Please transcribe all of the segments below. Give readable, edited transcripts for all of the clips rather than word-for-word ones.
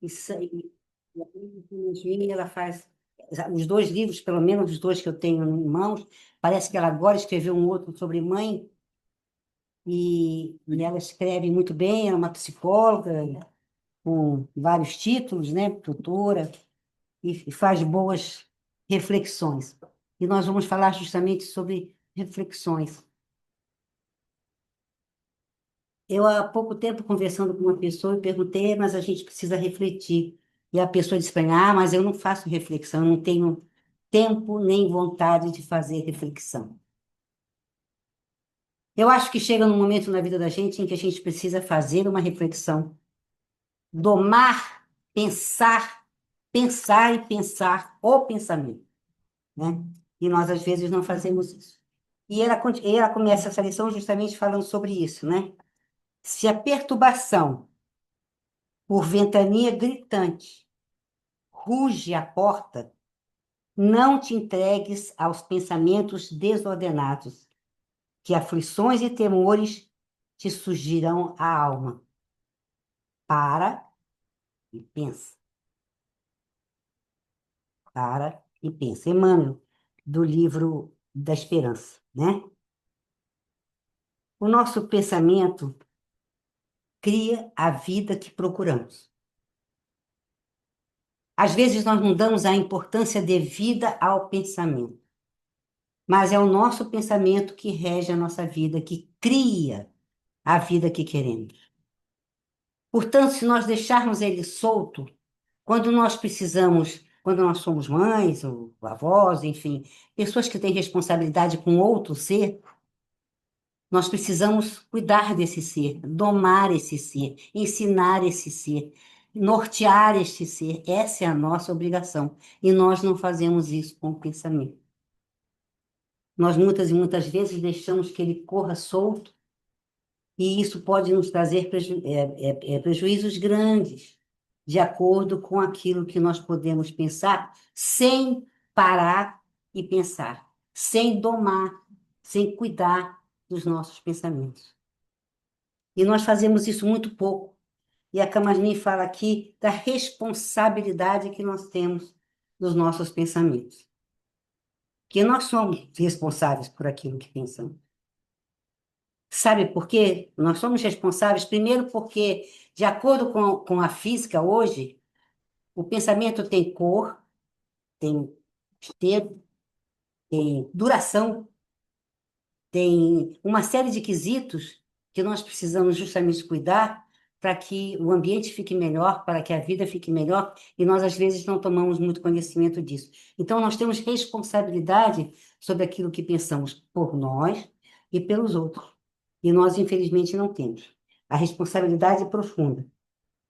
E a Yasmin, ela faz os dois livros, pelo menos os dois que eu tenho em mãos, parece que ela agora escreveu um outro sobre mãe, e ela escreve muito bem, ela é uma psicóloga, com vários títulos, né, doutora, e faz boas reflexões. E nós vamos falar justamente sobre reflexões. Eu, há pouco tempo, conversando com uma pessoa, eu perguntei, mas a gente precisa refletir. E a pessoa disse para mim, mas eu não faço reflexão, eu não tenho tempo nem vontade de fazer reflexão. Eu acho que chega num momento na vida da gente em que a gente precisa fazer uma reflexão, domar, pensar, pensar e pensar o pensamento, né? E nós, às vezes, não fazemos isso. E ela começa essa lição justamente falando sobre isso, né? Se a perturbação por ventania gritante ruge a porta, não te entregues aos pensamentos desordenados, que aflições e temores te surgirão à alma. Para e pensa. Para e pensa. Emmanuel, do livro da Esperança, né? O nosso pensamento cria a vida que procuramos. Às vezes nós não damos a importância devida ao pensamento, mas é o nosso pensamento que rege a nossa vida, que cria a vida que queremos. Portanto, se nós deixarmos ele solto, quando nós precisamos, quando nós somos mães ou avós, enfim, pessoas que têm responsabilidade com outro ser, nós precisamos cuidar desse ser, domar esse ser, ensinar esse ser, nortear este ser. Essa é a nossa obrigação. E nós não fazemos isso com o pensamento. Nós muitas e muitas vezes deixamos que ele corra solto, e isso pode nos trazer prejuízos grandes, de acordo com aquilo que nós podemos pensar, sem parar e pensar, sem domar, sem cuidar dos nossos pensamentos. E nós fazemos isso muito pouco. E a Kamasmin fala aqui da responsabilidade que nós temos dos nossos pensamentos. Que nós somos responsáveis por aquilo que pensamos. Sabe por quê? Nós somos responsáveis, primeiro, porque, de acordo com a física hoje, o pensamento tem cor, tem tempo, tem duração, tem uma série de quesitos que nós precisamos justamente cuidar para que o ambiente fique melhor, para que a vida fique melhor, e nós, às vezes, não tomamos muito conhecimento disso. Então, nós temos responsabilidade sobre aquilo que pensamos por nós e pelos outros. E nós, infelizmente, não temos. A responsabilidade é profunda.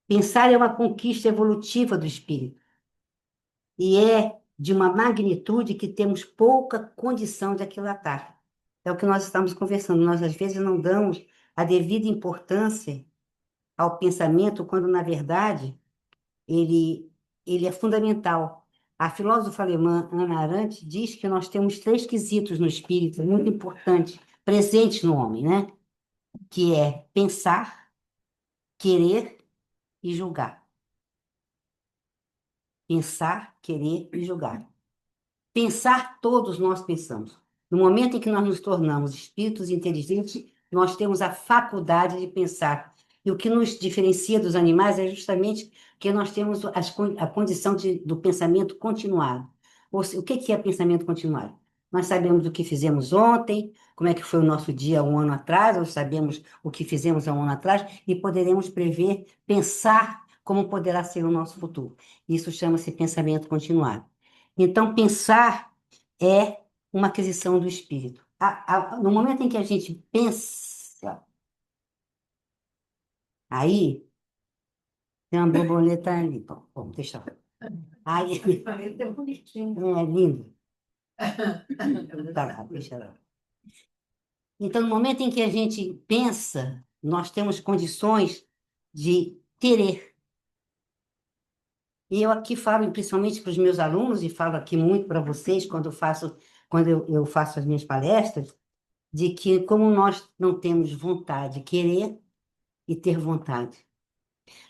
Pensar é uma conquista evolutiva do espírito e é de uma magnitude que temos pouca condição de aquilatar. É o que nós estamos conversando. Nós, às vezes, não damos a devida importância ao pensamento, quando, na verdade, ele é fundamental. A filósofa alemã Hannah Arendt diz que nós temos três quesitos no espírito muito importantes, presentes no homem, né? Que é pensar, querer e julgar. Pensar, querer e julgar. Pensar, todos nós pensamos. No momento em que nós nos tornamos espíritos inteligentes, nós temos a faculdade de pensar. E o que nos diferencia dos animais é justamente que nós temos a condição do pensamento continuado. O que é pensamento continuado? Nós sabemos o que fizemos ontem, como é que foi o nosso dia há um ano atrás, ou sabemos o que fizemos há um ano atrás, e poderemos prever, pensar como poderá ser o nosso futuro. Isso chama-se pensamento continuado. Então, pensar é uma aquisição do espírito. No momento em que a gente pensa, aí tem uma borboleta ali. Bom, deixa eu. Aí, É bonitinho. é lindo. Tá lá, deixa lá. Então, no momento em que a gente pensa, nós temos condições de querer. E eu aqui falo principalmente para os meus alunos, e falo aqui muito para vocês quando eu faço as minhas palestras, de que como nós não temos vontade, querer e ter vontade.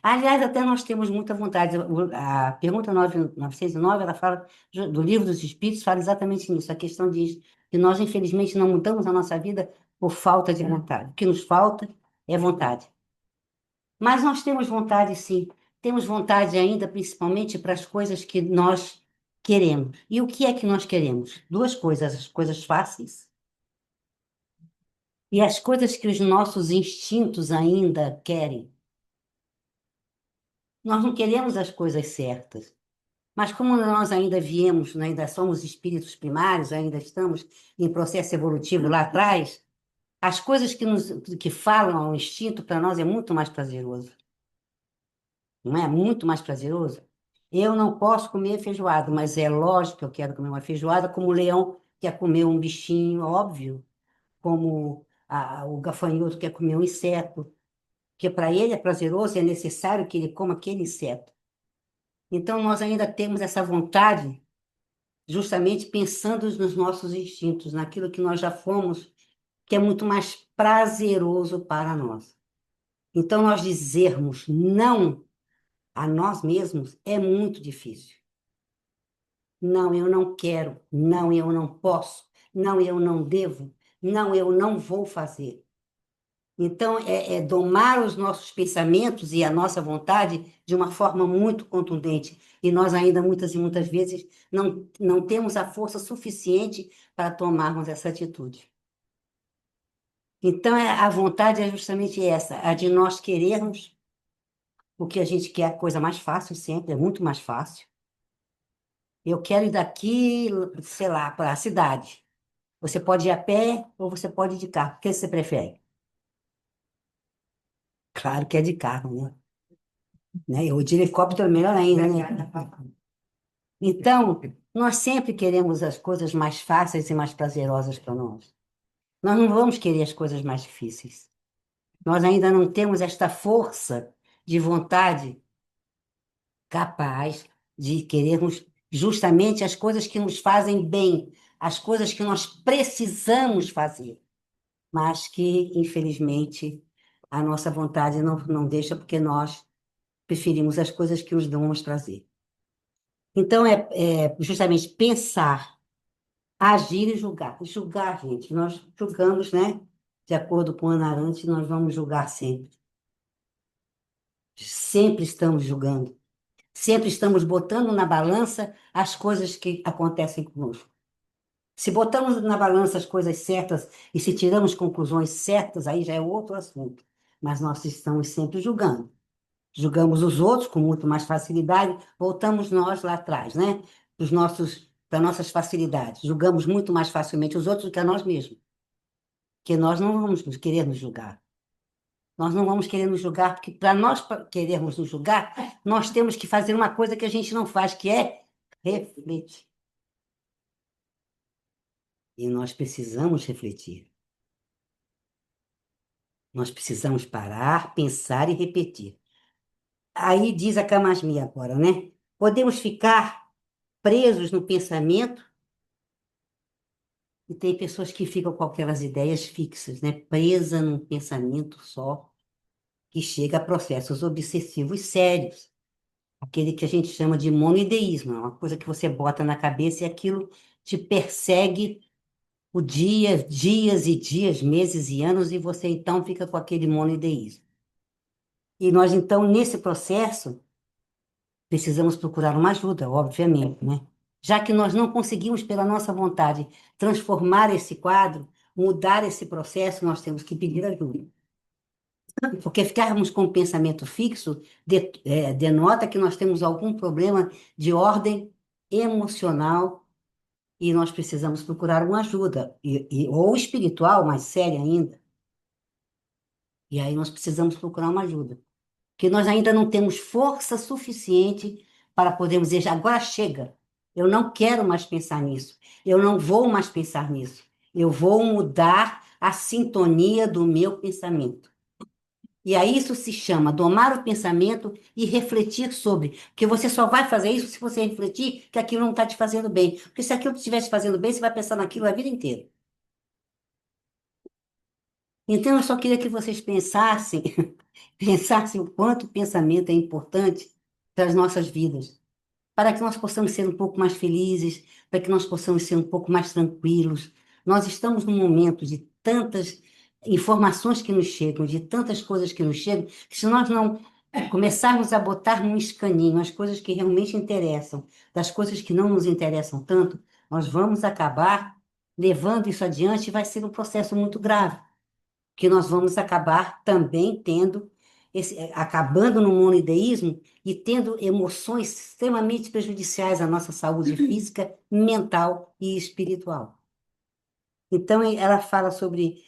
Aliás, até nós temos muita vontade. A pergunta 909, ela fala do Livro dos Espíritos, fala exatamente nisso. A questão diz que nós, infelizmente, não mudamos a nossa vida por falta de vontade. O que nos falta é vontade. Mas nós temos vontade, sim. Temos vontade ainda, principalmente para as coisas que nós queremos. E o que é que nós queremos? Duas coisas: as coisas fáceis e as coisas que os nossos instintos ainda querem. Nós não queremos as coisas certas. Mas como nós ainda viemos, né, ainda somos espíritos primários, ainda estamos em processo evolutivo lá atrás, as coisas que falam ao instinto para nós é muito mais prazeroso. Não é? Muito mais prazeroso. Eu não posso comer feijoada, mas é lógico que eu quero comer uma feijoada, como o leão quer comer um bichinho, óbvio, como o gafanhoto quer comer um inseto, que para ele é prazeroso e é necessário que ele coma aquele inseto. Então, nós ainda temos essa vontade justamente pensando nos nossos instintos, naquilo que nós já fomos, que é muito mais prazeroso para nós. Então, nós dizermos não a nós mesmos é muito difícil. Não, eu não quero. Não, eu não posso. Não, eu não devo. Não, eu não vou fazer. Então, é domar os nossos pensamentos e a nossa vontade de uma forma muito contundente. E nós ainda, muitas e muitas vezes, não temos a força suficiente para tomarmos essa atitude. Então, a vontade é justamente essa, a de nós querermos o que a gente quer, a coisa mais fácil sempre, é muito mais fácil. Eu quero ir daqui, sei lá, para a cidade. Você pode ir a pé ou você pode ir de carro. O que você prefere? Claro que é de carro, né? Ou de helicóptero, melhor ainda, né? Então, nós sempre queremos as coisas mais fáceis e mais prazerosas para nós. Nós não vamos querer as coisas mais difíceis. Nós ainda não temos esta força de vontade capaz de querermos justamente as coisas que nos fazem bem, as coisas que nós precisamos fazer, mas que, infelizmente, a nossa vontade não deixa porque nós preferimos as coisas que nos dão mais prazer. Então, é justamente pensar, agir e julgar. Julgar, gente, nós julgamos, né? De acordo com Ana Arendt, nós vamos julgar sempre. Sempre estamos julgando. Sempre estamos botando na balança as coisas que acontecem conosco. Se botamos na balança as coisas certas e se tiramos conclusões certas, aí já é outro assunto. Mas nós estamos sempre julgando. Julgamos os outros com muito mais facilidade, voltamos nós lá atrás, né? Para nossas facilidades. Julgamos muito mais facilmente os outros do que a nós mesmos. Porque nós não vamos querer nos julgar. Nós não vamos querer nos julgar, porque para nós querermos nos julgar, nós temos que fazer uma coisa que a gente não faz, que é refletir. E nós precisamos refletir. Nós precisamos parar, pensar e repetir. Aí diz a Kamasmi agora, né? Podemos ficar presos no pensamento, e tem pessoas que ficam com aquelas ideias fixas, né? Presa num pensamento só, que chega a processos obsessivos sérios. Aquele que a gente chama de monoideísmo, é uma coisa que você bota na cabeça e aquilo te persegue dias e dias, meses e anos, e você então fica com aquele monoideísmo. E nós, então, nesse processo, precisamos procurar uma ajuda, obviamente, né? Já que nós não conseguimos, pela nossa vontade, transformar esse quadro, mudar esse processo, nós temos que pedir ajuda. Porque ficarmos com o pensamento fixo denota que nós temos algum problema de ordem emocional e nós precisamos procurar uma ajuda, ou espiritual, mais séria ainda. E aí nós precisamos procurar uma ajuda. Porque nós ainda não temos força suficiente para podermos dizer, agora chega, eu não quero mais pensar nisso, eu não vou mais pensar nisso, eu vou mudar a sintonia do meu pensamento. E aí isso se chama domar o pensamento e refletir sobre, porque você só vai fazer isso se você refletir que aquilo não está te fazendo bem. Porque se aquilo estiver te fazendo bem, você vai pensar naquilo a vida inteira. Então, eu só queria que vocês pensassem, pensassem o quanto o pensamento é importante para as nossas vidas, para que nós possamos ser um pouco mais felizes, para que nós possamos ser um pouco mais tranquilos. Nós estamos num momento de tantas informações que nos chegam, de tantas coisas que nos chegam, que se nós não começarmos a botar num escaninho as coisas que realmente interessam, das coisas que não nos interessam tanto, nós vamos acabar levando isso adiante e vai ser um processo muito grave, que nós vamos acabar também tendo acabando no monoideísmo e tendo emoções extremamente prejudiciais à nossa saúde física, mental e espiritual. Então, ela fala sobre,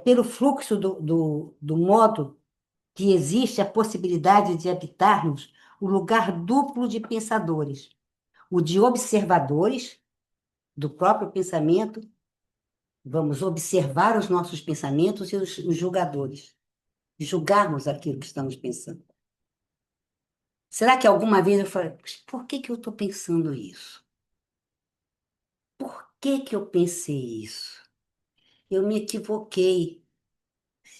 pelo fluxo do modo que existe a possibilidade de habitarmos o lugar duplo de pensadores, o de observadores do próprio pensamento, vamos observar os nossos pensamentos e os julgadores, julgarmos aquilo que estamos pensando. Será que alguma vez eu falei, "Mas por que que eu estou pensando isso? Por que que eu pensei isso? Eu me equivoquei.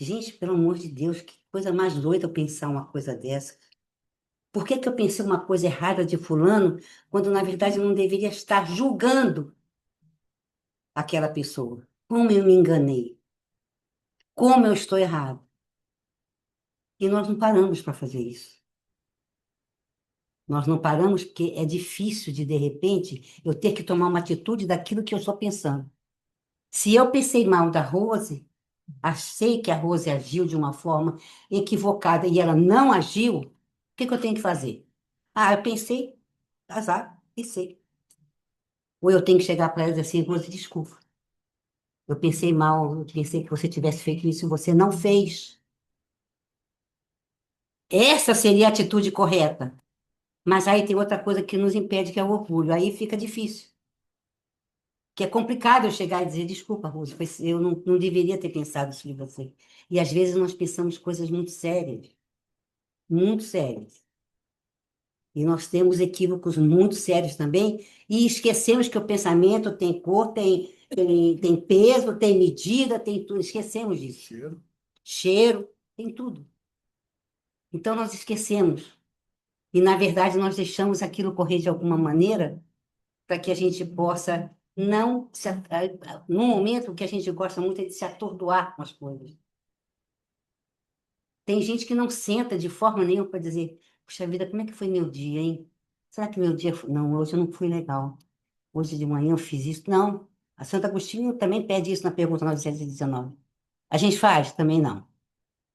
Gente, pelo amor de Deus, que coisa mais doida eu pensar uma coisa dessa. Por que que eu pensei uma coisa errada de fulano, quando na verdade eu não deveria estar julgando aquela pessoa? Como eu me enganei? Como eu estou errado? E nós não paramos para fazer isso. Nós não paramos porque é difícil de repente, eu ter que tomar uma atitude daquilo que eu estou pensando. Se eu pensei mal da Rose, achei que a Rose agiu de uma forma equivocada e ela não agiu, o que que eu tenho que fazer? Ah, eu pensei, azar, pensei. Ou eu tenho que chegar para ela e dizer assim, Rose, desculpa. Eu pensei mal, eu pensei que você tivesse feito isso e você não fez. Essa seria a atitude correta. Mas aí tem outra coisa que nos impede, que é o orgulho. Aí fica difícil. Que é complicado eu chegar e dizer, desculpa, Rose, eu não deveria ter pensado isso de você. E às vezes nós pensamos coisas muito sérias, muito sérias. E nós temos equívocos muito sérios também, e esquecemos que o pensamento tem cor, tem peso, tem medida, tem tudo. Esquecemos disso. Cheiro, tem tudo. Então nós esquecemos. E, na verdade, nós deixamos aquilo correr de alguma maneira para que a gente possa não se, no momento que a gente gosta muito é de se atordoar com as coisas. Tem gente que não senta de forma nenhuma para dizer, puxa vida, como é que foi meu dia, hein? Será que meu dia foi... Não, hoje eu não fui legal. Hoje de manhã eu fiz isso. Não. A Santo Agostinho também pede isso na pergunta 919. A gente faz? Também não.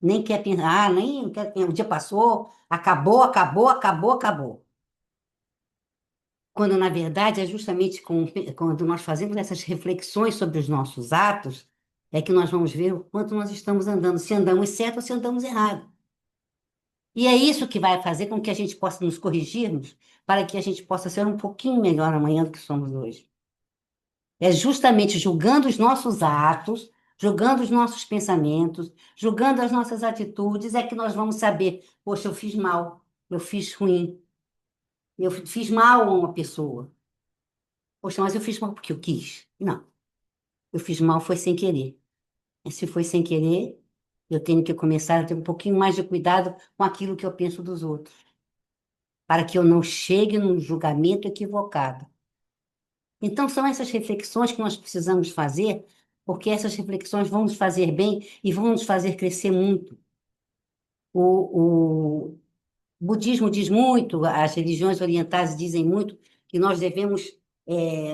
Nem quer pensar, nem quer, o dia passou, acabou, acabou, acabou, acabou. Quando, na verdade, é justamente quando nós fazemos essas reflexões sobre os nossos atos, é que nós vamos ver o quanto nós estamos andando, se andamos certo ou se andamos errado. E é isso que vai fazer com que a gente possa nos corrigirmos, para que a gente possa ser um pouquinho melhor amanhã do que somos hoje. É justamente julgando os nossos atos, julgando os nossos pensamentos, julgando as nossas atitudes, é que nós vamos saber, poxa, eu fiz mal, eu fiz ruim, eu fiz mal a uma pessoa. Poxa, mas eu fiz mal porque eu quis. Não, eu fiz mal foi sem querer. E se foi sem querer, eu tenho que começar a ter um pouquinho mais de cuidado com aquilo que eu penso dos outros, para que eu não chegue num julgamento equivocado. Então, são essas reflexões que nós precisamos fazer, porque essas reflexões vão nos fazer bem e vão nos fazer crescer muito. O budismo diz muito, as religiões orientais dizem muito, que nós devemos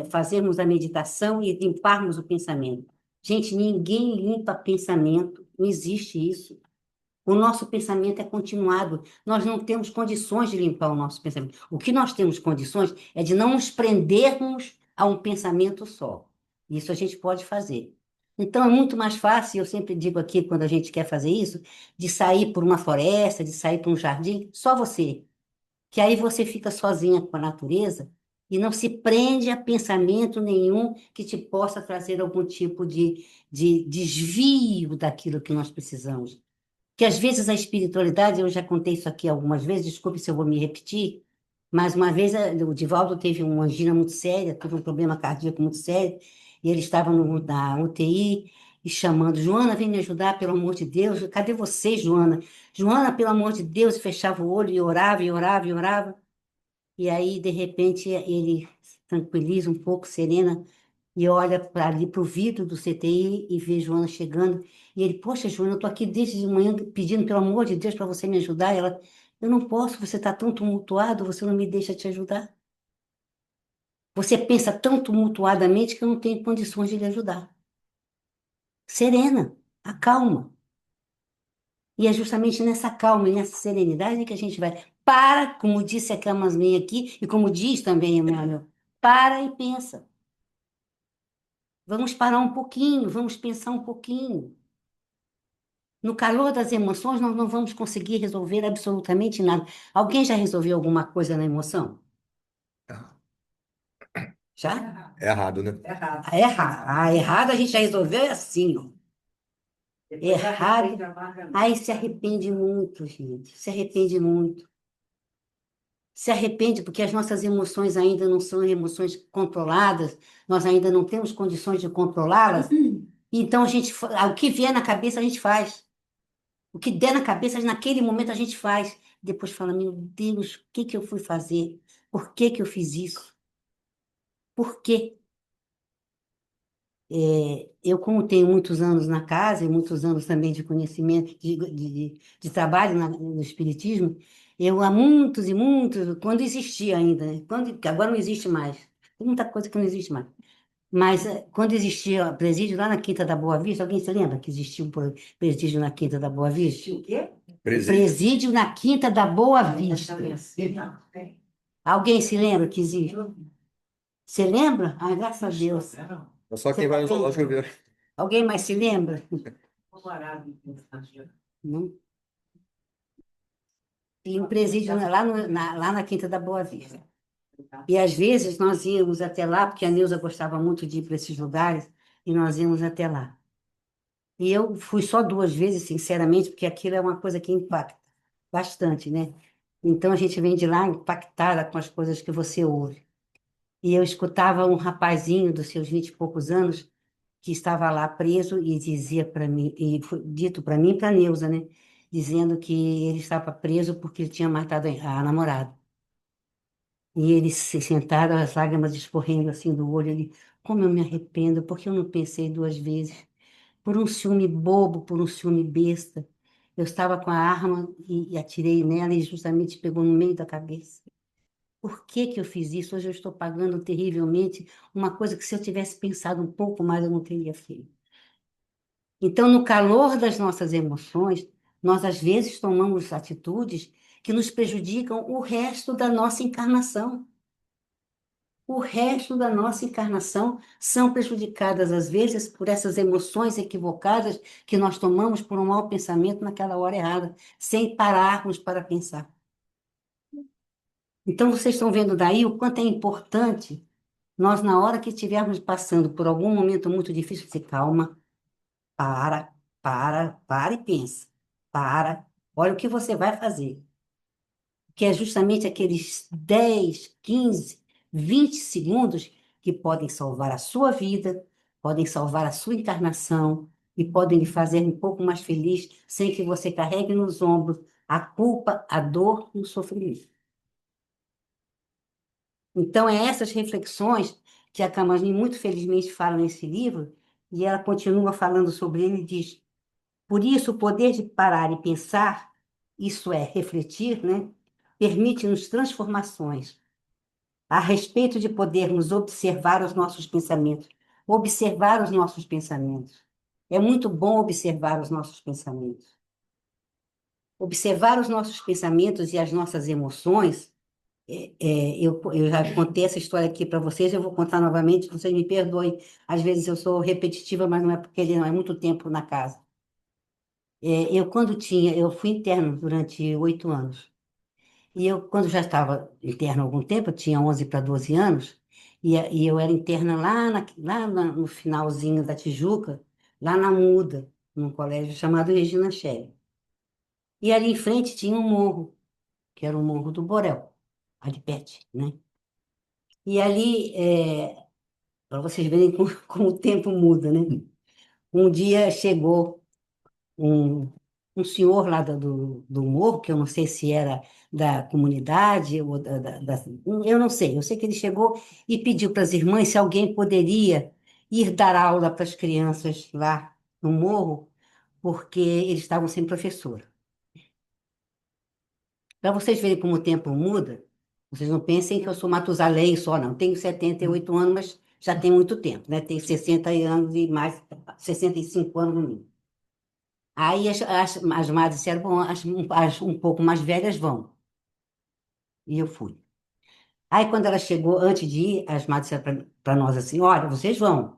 fazermos a meditação e limparmos o pensamento. Gente, ninguém limpa pensamento, não existe isso. O nosso pensamento é continuado. Nós não temos condições de limpar o nosso pensamento. O que nós temos condições é de não nos prendermos a um pensamento só. Isso a gente pode fazer. Então é muito mais fácil, eu sempre digo aqui, quando a gente quer fazer isso, de sair por uma floresta, de sair por um jardim, só você. Que aí você fica sozinha com a natureza e não se prende a pensamento nenhum que te possa trazer algum tipo de desvio daquilo que nós precisamos. Que às vezes a espiritualidade, eu já contei isso aqui algumas vezes, desculpe se eu vou me repetir, mas uma vez o Divaldo teve uma angina muito séria, teve um problema cardíaco muito sério, e ele estava na UTI, e chamando, Joana, vem me ajudar, pelo amor de Deus, cadê você, Joana? Joana, pelo amor de Deus, e fechava o olho e orava, e orava, e orava. E aí, de repente, ele se tranquiliza um pouco, serena, e olha para ali para o vidro do CTI e vê Joana chegando. E ele, poxa, Joana, eu estou aqui desde de manhã pedindo, pelo amor de Deus, para você me ajudar. E ela, eu não posso, você está tão tumultuado, você não me deixa te ajudar. Você pensa tão tumultuadamente que eu não tenho condições de lhe ajudar. Serena, acalma. E é justamente nessa calma e nessa serenidade que a gente vai. Para, como disse a Camasminha aqui, e como diz também Emmanuel, para e pensa. Vamos parar um pouquinho, vamos pensar um pouquinho. No calor das emoções, nós não vamos conseguir resolver absolutamente nada. Alguém já resolveu alguma coisa na emoção? Já? É errado, né? Errado. A errada a gente já resolveu é assim, ó. Errado. Aí se arrepende muito, gente. Se arrepende muito. Se arrepende porque as nossas emoções ainda não são emoções controladas, nós ainda não temos condições de controlá-las. Então o que vier na cabeça a gente faz. O que der na cabeça, naquele momento a gente faz. Depois fala, meu Deus, o que que eu fui fazer? Por que que eu fiz isso? Por quê? Eu, como tenho muitos anos na casa e muitos anos também de conhecimento, de trabalho no Espiritismo, eu há muitos e muitos, quando existia ainda, né? Que agora não existe mais. Tem muita coisa que não existe mais. Mas quando existia presídio lá na Quinta da Boa Vista, alguém se lembra que existia um presídio na Quinta da Boa Vista? O quê? Presídio na Quinta da Boa Vista. Alguém se lembra que existe? Você lembra? Ah, graças a Deus. Só Você quem vai no também? zoológico vê. Alguém mais se lembra? Não? E um presídio lá na Quinta da Boa Vista. E às vezes nós íamos até lá, porque a Neuza gostava muito de ir para esses lugares, e nós íamos até lá. E eu fui só 2 vezes, sinceramente, porque aquilo é uma coisa que impacta bastante, né? Então a gente vem de lá impactada com as coisas que você ouve. E eu escutava um rapazinho dos seus 20 e poucos anos que estava lá preso e dizia para mim, e foi dito para mim e para a Neuza, né? Dizendo que ele estava preso porque ele tinha matado a namorada. E ele se sentado, as lágrimas escorrendo assim do olho, ele, como eu me arrependo, porque eu não pensei 2 vezes. Por um ciúme bobo, por um ciúme besta. Eu estava com a arma e atirei nela e justamente pegou no meio da cabeça. Por que que eu fiz isso? Hoje eu estou pagando terrivelmente uma coisa que se eu tivesse pensado um pouco mais eu não teria feito. Então, no calor das nossas emoções, nós às vezes tomamos atitudes que nos prejudicam o resto da nossa encarnação. O resto da nossa encarnação são prejudicadas, às vezes, por essas emoções equivocadas que nós tomamos por um mau pensamento naquela hora errada, sem pararmos para pensar. Então, vocês estão vendo daí o quanto é importante nós, na hora que estivermos passando por algum momento muito difícil, dizer, calma, para e pensa. Para, olha o que você vai fazer. Que é justamente aqueles 10, 15, 20 segundos que podem salvar a sua vida, podem salvar a sua encarnação e podem lhe fazer um pouco mais feliz sem que você carregue nos ombros a culpa, a dor e o sofrimento. Então, é essas reflexões que a Camille muito felizmente fala nesse livro, e ela continua falando sobre ele e diz: por isso, o poder de parar e pensar, isso é, refletir, né, permite-nos transformações a respeito de podermos observar os nossos pensamentos. Observar os nossos pensamentos. É muito bom observar os nossos pensamentos. Observar os nossos pensamentos e as nossas emoções. Eu já contei essa história aqui para vocês, eu vou contar novamente, vocês me perdoem. Às vezes eu sou repetitiva, mas não é porque não é muito tempo na casa. Eu fui interno durante 8 anos. E eu, quando já estava interna há algum tempo, eu tinha 11 para 12 anos, e eu era interna no finalzinho da Tijuca, lá na Muda, num colégio chamado Regina Coelho. E ali em frente tinha um morro, que era o Morro do Borel, ali perto, né? E ali, para vocês verem como o tempo muda, né? Um dia chegou um, um senhor lá do morro, que eu não sei se era da comunidade, ou eu não sei, eu sei que ele chegou e pediu para as irmãs se alguém poderia ir dar aula para as crianças lá no morro, porque eles estavam sem professora. Para vocês verem como o tempo muda, vocês não pensem que eu sou Matusalém só, não. Tenho 78 anos, mas já tem muito tempo, né? Tenho 60 anos e mais, 65 anos no mínimo. Aí as madres disseram, bom, as um pouco mais velhas vão. E eu fui. Aí quando ela chegou, antes de ir, as madres disseram para nós assim, olha, vocês vão.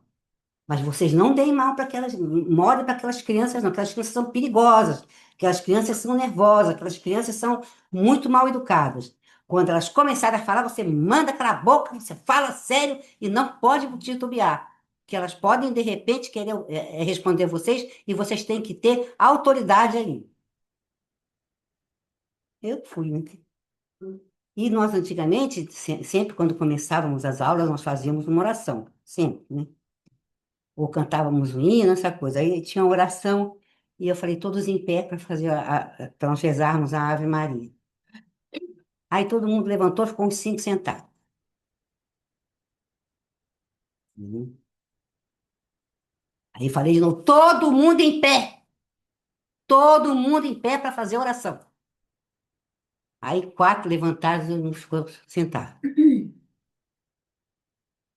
Mas vocês não deem mal para aquelas, mole para aquelas crianças, não. Aquelas crianças são perigosas, aquelas crianças são nervosas, aquelas crianças são muito mal educadas. Quando elas começarem a falar, você manda calar a boca, você fala sério e não pode titubear. Que elas podem, de repente, querer responder vocês e vocês têm que ter autoridade ali. Eu fui, né? E nós, antigamente, sempre quando começávamos as aulas, nós fazíamos uma oração, sempre, né? Ou cantávamos um hino, essa coisa. Aí tinha uma oração e eu falei, todos em pé para fazer para nós rezarmos a Ave Maria. Aí todo mundo levantou, ficou uns cinco sentados. Uhum. Aí falei de novo, todo mundo em pé, todo mundo em pé para fazer a oração. Aí quatro levantaram e um ficou sentado.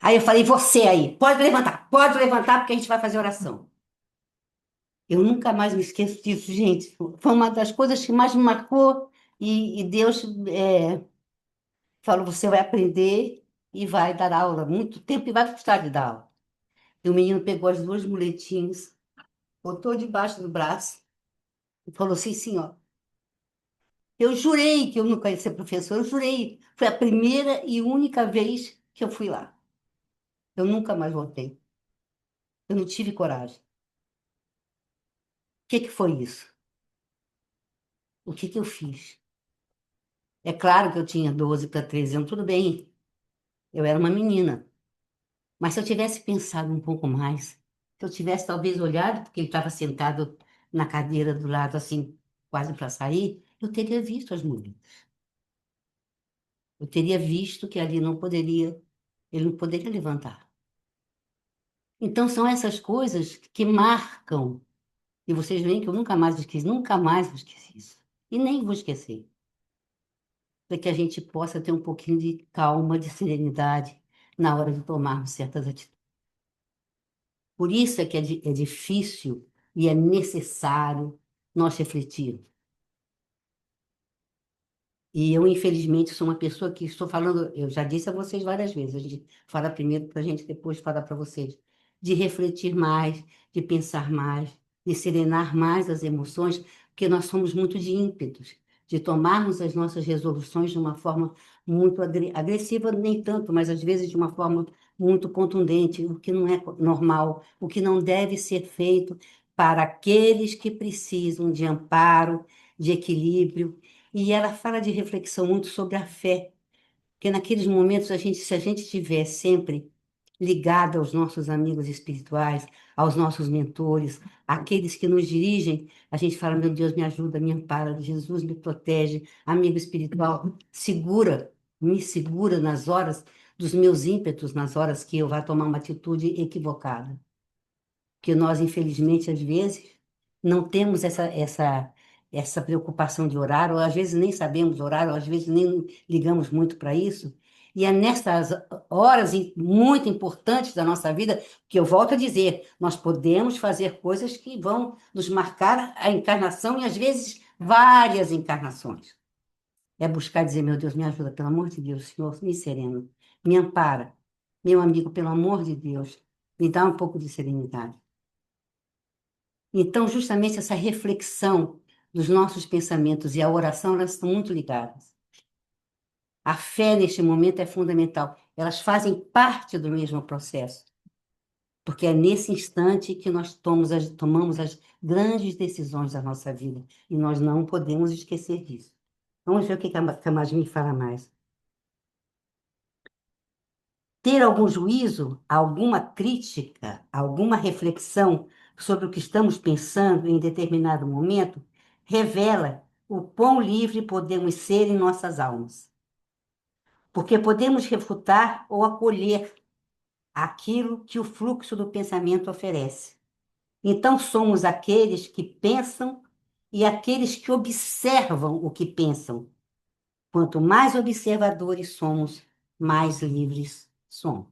Aí eu falei, você aí, pode levantar porque a gente vai fazer oração. Eu nunca mais me esqueço disso, gente. Foi uma das coisas que mais me marcou e Deus falou, você vai aprender e vai dar aula muito tempo e vai gostar de dar aula. E o menino pegou as duas muletinhas, botou debaixo do braço e falou assim, senhor, eu jurei que eu nunca ia ser professor, eu jurei. Foi a primeira e única vez que eu fui lá. Eu nunca mais voltei. Eu não tive coragem. O que que foi isso? O que que eu fiz? É claro que eu tinha 12 para 13 anos, tudo bem. Eu era uma menina. Mas se eu tivesse pensado um pouco mais, se eu tivesse talvez olhado, porque ele estava sentado na cadeira do lado, assim, quase para sair, eu teria visto as mulheres. Eu teria visto que ali não poderia, ele não poderia levantar. Então são essas coisas que marcam. E vocês veem que eu nunca mais vou esquecer isso. E nem vou esquecer. Para que a gente possa ter um pouquinho de calma, de serenidade na hora de tomarmos certas atitudes. Por isso é que é difícil e é necessário nós refletirmos. E eu, infelizmente, sou uma pessoa que estou falando, eu já disse a vocês várias vezes, a gente fala primeiro para a gente depois falar para vocês, de refletir mais, de pensar mais, de serenar mais as emoções, porque nós somos muito de ímpetos, de tomarmos as nossas resoluções de uma forma muito agressiva, nem tanto, mas às vezes de uma forma muito contundente, o que não é normal, o que não deve ser feito para aqueles que precisam de amparo, de equilíbrio e ela fala de reflexão muito sobre a fé, porque naqueles momentos se a gente estiver sempre ligado aos nossos amigos espirituais, aos nossos mentores, aqueles que nos dirigem, a gente fala, meu Deus, me ajuda, me ampara, Jesus me protege, amigo espiritual, me segura nas horas dos meus ímpetos, nas horas que eu vá tomar uma atitude equivocada que nós, infelizmente, às vezes, não temos essa preocupação de orar, ou às vezes nem sabemos orar, ou às vezes nem ligamos muito para isso. E é nessas horas muito importantes da nossa vida que eu volto a dizer, nós podemos fazer coisas que vão nos marcar a encarnação e às vezes várias encarnações. É buscar dizer, meu Deus, me ajuda, pelo amor de Deus, Senhor, me sereno, me ampara. Meu amigo, pelo amor de Deus, me dá um pouco de serenidade. Então, justamente essa reflexão dos nossos pensamentos e a oração, elas estão muito ligadas. A fé, neste momento, é fundamental. Elas fazem parte do mesmo processo, porque é nesse instante que nós tomamos as grandes decisões da nossa vida, e nós não podemos esquecer disso. Vamos ver o que a Camagem fala mais. Ter algum juízo, alguma crítica, alguma reflexão sobre o que estamos pensando em determinado momento revela o quão livre podemos ser em nossas almas. Porque podemos refutar ou acolher aquilo que o fluxo do pensamento oferece. Então, somos aqueles que pensam e aqueles que observam o que pensam. Quanto mais observadores somos, mais livres somos.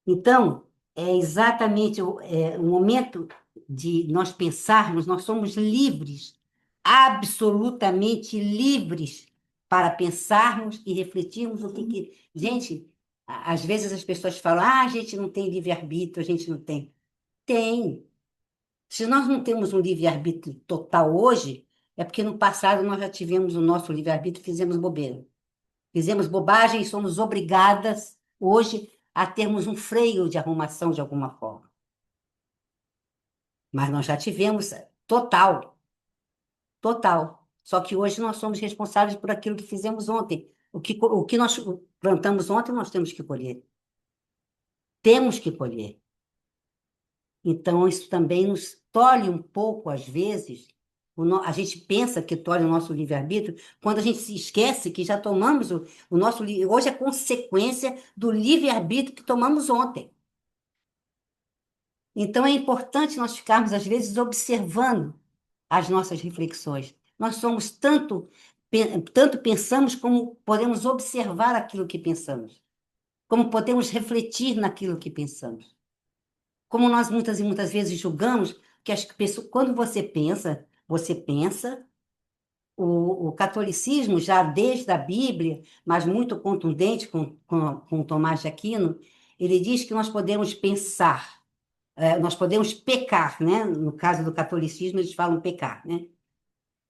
Então, é exatamente o momento de nós pensarmos, nós somos livres, absolutamente livres para pensarmos e refletirmos o que... Gente, às vezes as pessoas falam, a gente não tem livre-arbítrio, a gente não tem. Tem. Se nós não temos um livre-arbítrio total hoje, é porque no passado nós já tivemos o nosso livre-arbítrio e fizemos bobeira. Fizemos bobagem e somos obrigadas, hoje, a termos um freio de arrumação de alguma forma. Mas nós já tivemos total, total. Só que hoje nós somos responsáveis por aquilo que fizemos ontem. O que nós plantamos ontem, nós temos que colher. Temos que colher. Então, isso também nos tolhe um pouco, às vezes. A gente pensa que tolhe o nosso livre-arbítrio, quando a gente se esquece que já tomamos o nosso. Hoje é consequência do livre-arbítrio que tomamos ontem. Então, é importante nós ficarmos, às vezes, observando as nossas reflexões. Nós somos tanto pensamos como podemos observar aquilo que pensamos, como podemos refletir naquilo que pensamos. Como nós muitas e muitas vezes julgamos que as pessoas, quando você pensa, o catolicismo, já desde a Bíblia, mas muito contundente com Tomás de Aquino, ele diz que nós podemos pensar, nós podemos pecar, né? No caso do catolicismo, eles falam pecar, né?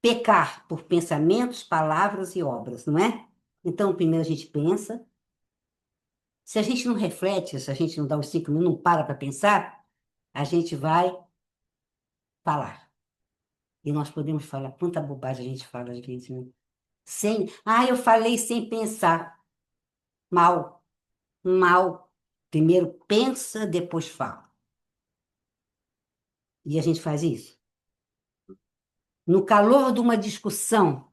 Pecar por pensamentos, palavras e obras, não é? Então, primeiro a gente pensa, se a gente não reflete, se a gente não dá os 5 minutos, não para pensar, a gente vai falar. E nós podemos falar, quanta bobagem a gente fala às vezes, né? Eu falei sem pensar. Mal, mal. Primeiro pensa, depois fala. E a gente faz isso. No calor de uma discussão,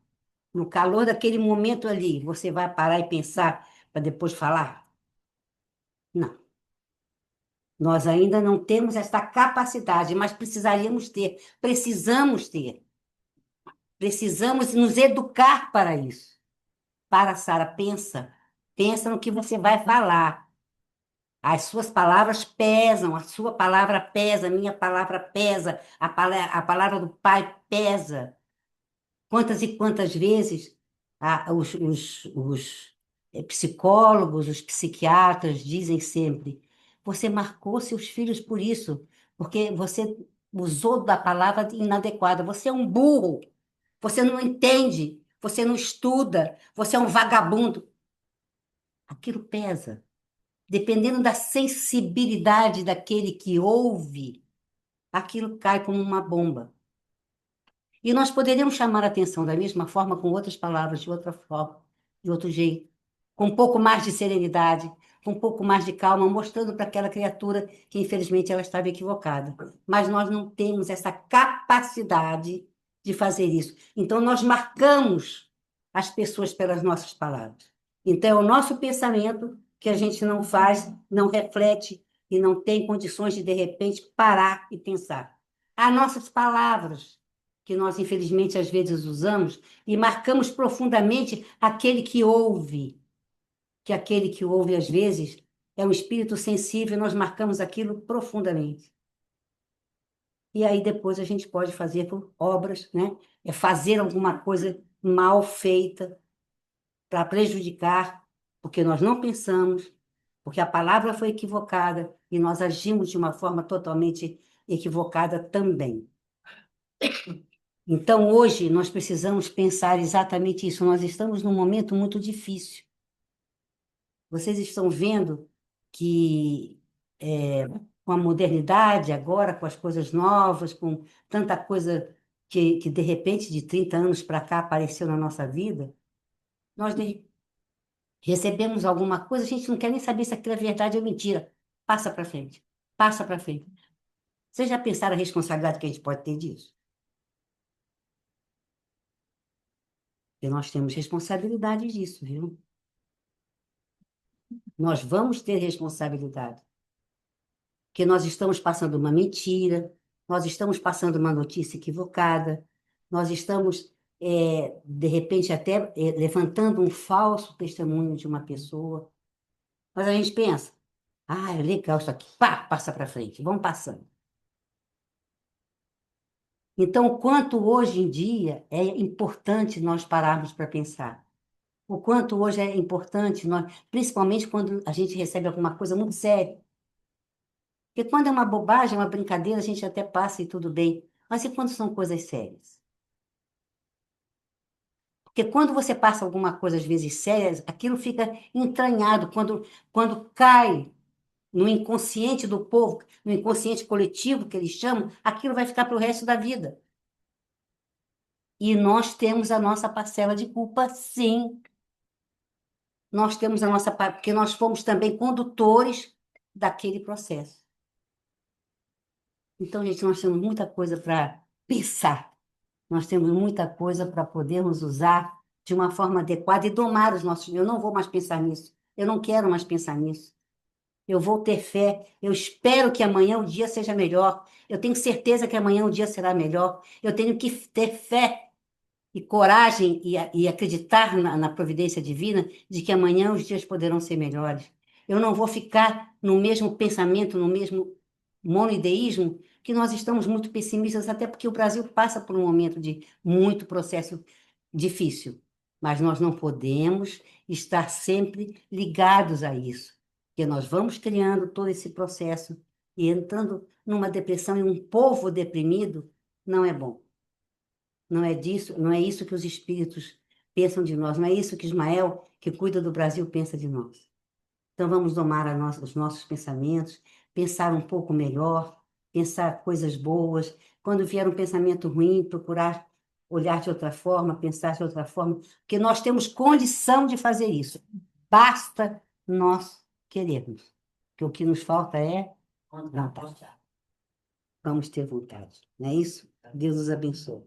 no calor daquele momento ali, você vai parar e pensar para depois falar? Não. Nós ainda não temos essa capacidade, mas precisaríamos ter. Precisamos ter. Precisamos nos educar para isso. Para, Sara, pensa. Pensa no que você vai falar. As suas palavras pesam, a sua palavra pesa, a minha palavra pesa, a palavra do Pai pesa. Quantas e quantas vezes os psicólogos, os psiquiatras dizem sempre: você marcou seus filhos por isso, porque você usou da palavra inadequada. Você é um burro, você não entende, você não estuda, você é um vagabundo. Aquilo pesa. Dependendo da sensibilidade daquele que ouve, aquilo cai como uma bomba. E nós poderíamos chamar a atenção da mesma forma, com outras palavras, de outra forma, de outro jeito, com um pouco mais de serenidade, com um pouco mais de calma, mostrando para aquela criatura que, infelizmente, ela estava equivocada. Mas nós não temos essa capacidade de fazer isso. Então, nós marcamos as pessoas pelas nossas palavras. Então, é o nosso pensamento que a gente não faz, não reflete e não tem condições de repente, parar e pensar. As nossas palavras que nós, infelizmente, às vezes usamos, e marcamos profundamente aquele que ouve, que aquele que ouve, às vezes, é um espírito sensível, e nós marcamos aquilo profundamente. E aí depois a gente pode fazer por obras, né? É fazer alguma coisa mal feita para prejudicar, porque nós não pensamos, porque a palavra foi equivocada e nós agimos de uma forma totalmente equivocada também. Então, hoje, nós precisamos pensar exatamente isso. Nós estamos num momento muito difícil. Vocês estão vendo que, com a modernidade agora, com as coisas novas, com tanta coisa que de repente, de 30 anos para cá, apareceu na nossa vida, nós recebemos alguma coisa, a gente não quer nem saber se aquilo é verdade ou mentira. Passa para frente. Passa para frente. Vocês já pensaram a responsabilidade que a gente pode ter disso? Porque nós temos responsabilidade disso, viu? Nós vamos ter responsabilidade. Porque nós estamos passando uma mentira, nós estamos passando uma notícia equivocada, nós estamos, de repente, até levantando um falso testemunho de uma pessoa. Mas a gente pensa, ah, é legal isso aqui, pá, passa para frente, vamos passando. Então, o quanto hoje em dia é importante nós pararmos para pensar. O quanto hoje é importante, nós, principalmente quando a gente recebe alguma coisa muito séria. Porque quando é uma bobagem, uma brincadeira, a gente até passa e tudo bem. Mas e quando são coisas sérias? Porque quando você passa alguma coisa, às vezes, séria, aquilo fica entranhado. Quando cai no inconsciente do povo, no inconsciente coletivo, que eles chamam, aquilo vai ficar para o resto da vida. E nós temos a nossa parcela de culpa, sim. Nós temos a nossa parte, porque nós fomos também condutores daquele processo. Então, gente, nós temos muita coisa para pensar. Nós temos muita coisa para podermos usar de uma forma adequada e domar os nossos. Eu não vou mais pensar nisso. Eu não quero mais pensar nisso. Eu vou ter fé. Eu espero que amanhã o dia seja melhor. Eu tenho certeza que amanhã o dia será melhor. Eu tenho que ter fé e coragem e acreditar na providência divina de que amanhã os dias poderão ser melhores. Eu não vou ficar no mesmo pensamento, no mesmo monoideísmo, que nós estamos muito pessimistas, até porque o Brasil passa por um momento de muito processo difícil. Mas nós não podemos estar sempre ligados a isso, porque nós vamos criando todo esse processo e entrando numa depressão e um povo deprimido não é bom. Não é disso, não é isso que os espíritos pensam de nós, não é isso que Ismael, que cuida do Brasil, pensa de nós. Então vamos domar os nossos pensamentos, pensar um pouco melhor, pensar coisas boas. Quando vier um pensamento ruim, procurar olhar de outra forma, pensar de outra forma, porque nós temos condição de fazer isso. Basta nós querermos. Porque o que nos falta é vontade. Vamos ter vontade, não é isso? Deus os abençoe.